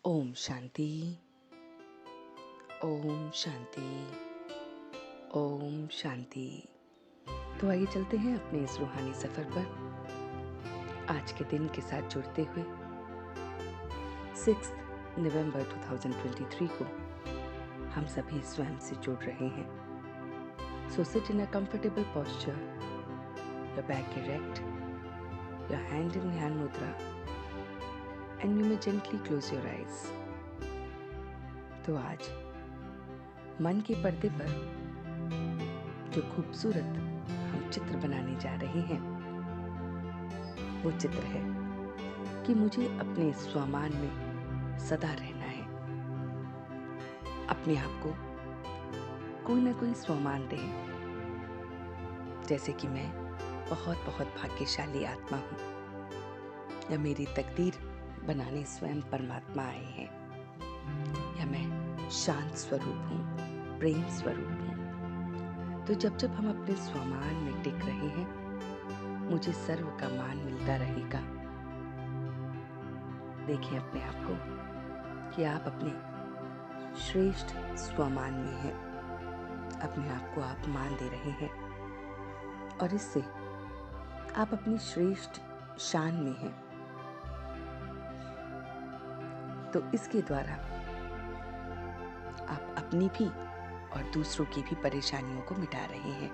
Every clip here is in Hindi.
ओम शांति। ओम शांति। ओम शांति। तो आइए चलते हैं अपने इस रूहानी सफर पर आज के दिन के साथ जुड़ते हुए 6 नवंबर 2023 को हम सभी स्वयं से जुड़ रहे हैं। So sit in a comfortable posture, your back erect, your hand in hand mudra, and you may gently close your eyes. तो आज मन के पर्दे पर जो खूबसूरत हम चित्र बनाने जा रहे हैं वो चित्र है कि मुझे अपने स्वमान में सदा रहना है। अपने आप को कोई ना कोई स्वमान दे, जैसे कि मैं बहुत बहुत भाग्यशाली आत्मा हूँ, या मेरी तकदीर बनाने स्वयं परमात्मा आए हैं, या मैं शांत स्वरूप हूँ, प्रेम स्वरूप हूँ। तो जब जब हम अपने स्वमान में टिक रहे हैं, मुझे सर्व का मान मिलता रहेगा। देखिए अपने आप को कि आप अपने श्रेष्ठ स्वमान में हैं। अपने आप को आप मान दे रहे हैं और इससे आप अपनी श्रेष्ठ शान में हैं। तो इसके द्वारा आप अपनी भी और दूसरों की भी परेशानियों को मिटा रहे हैं।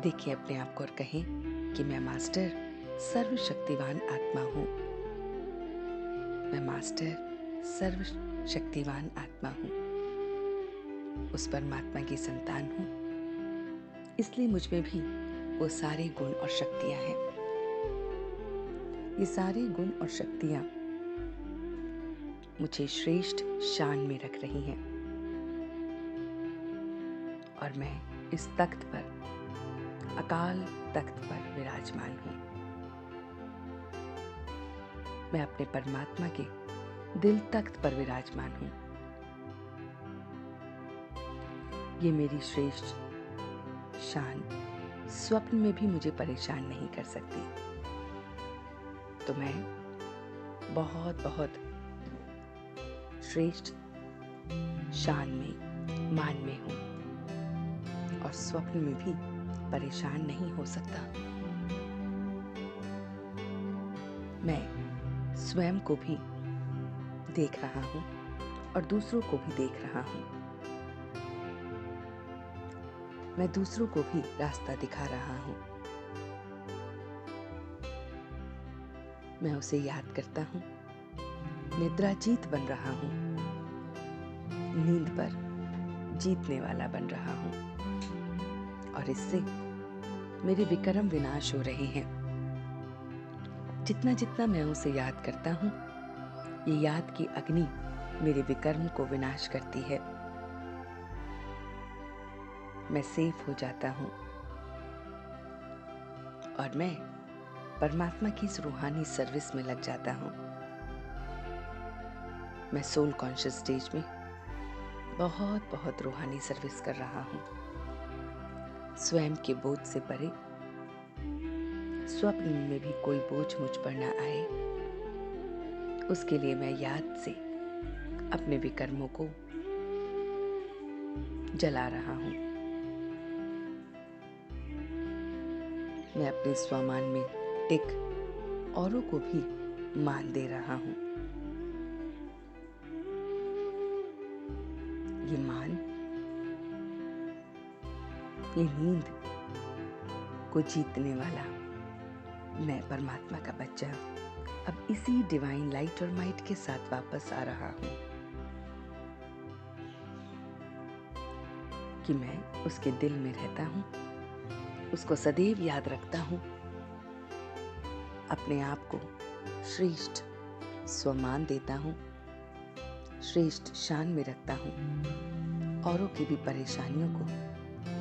देखिए अपने आप को और कहें कि मैं मास्टर सर्वशक्तिवान आत्मा हूँ। मैं मास्टर सर्वशक्तिवान आत्मा हूँ। उस परमात्मा की संतान हूँ, इसलिए मुझ में भी वो सारे गुण और शक्तियाँ हैं। ये सारे गुण और शक्तियाँ मुझे श्रेष्ठ शान में रख रही हैं और मैं इस तख्त पर, अकाल तख्त पर विराजमान हूँ। मैं अपने परमात्मा के दिल तख्त पर विराजमान हूँ। ये मेरी श्रेष्ठ शान स्वप्न में भी मुझे परेशान नहीं कर सकती। तो मैं बहुत बहुत श्रेष्ठ शान में, मान में हूँ और स्वप्न में भी परेशान नहीं हो सकता। मैं स्वयं को भी देख रहा हूँ और दूसरों को भी देख रहा हूँ। मैं दूसरों को भी रास्ता दिखा रहा हूँ। मैं उसे याद करता हूँ, निद्राजीत बन रहा हूँ, नींद पर जीतने वाला बन रहा हूँ और इससे मेरे विक्रम विनाश हो रहे हैं। जितना जितना मैं उसे याद करता हूँ, ये याद की अग्नि मेरे विक्रम को विनाश करती है। मैं सेफ हो जाता हूँ और मैं परमात्मा की इस रूहानी सर्विस में लग जाता हूँ। मैं सोल कॉन्शियस स्टेज में बहुत बहुत रूहानी सर्विस कर रहा हूँ। स्वयं के बोझ से परे, स्वप्न में भी कोई बोझ मुझ पर ना आए, उसके लिए मैं याद से अपने विकर्मों को जला रहा हूँ। मैं अपने स्वमान में टिक औरों को भी मान दे रहा हूँ। ये मान, ये नींद को जीतने वाला मैं परमात्मा का बच्चा अब इसी डिवाइन लाइट और माइट के साथ वापस आ रहा हूँ कि मैं उसके दिल में रहता हूँ, उसको सदैव याद रखता हूँ, अपने आप को श्रेष्ठ स्वमान देता हूँ, श्रेष्ठ शान में रखता हूँ, औरों की भी परेशानियों को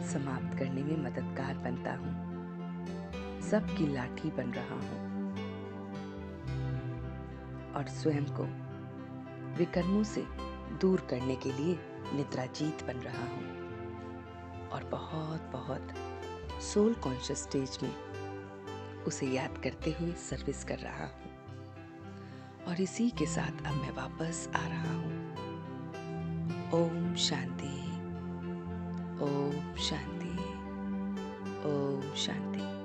समाप्त करने में मददगार बनता हूँ, सबकी लाठी बन रहा हूँ और स्वयं को विकर्मों से दूर करने के लिए निद्राजीत बन रहा हूँ और बहुत बहुत सोल कॉन्शियस स्टेज में उसे याद करते हुए सर्विस कर रहा हूँ। और इसी के साथ अब मैं वापस आ रहा हूँ। ओम शांति, ओम शांति, ओम शांति।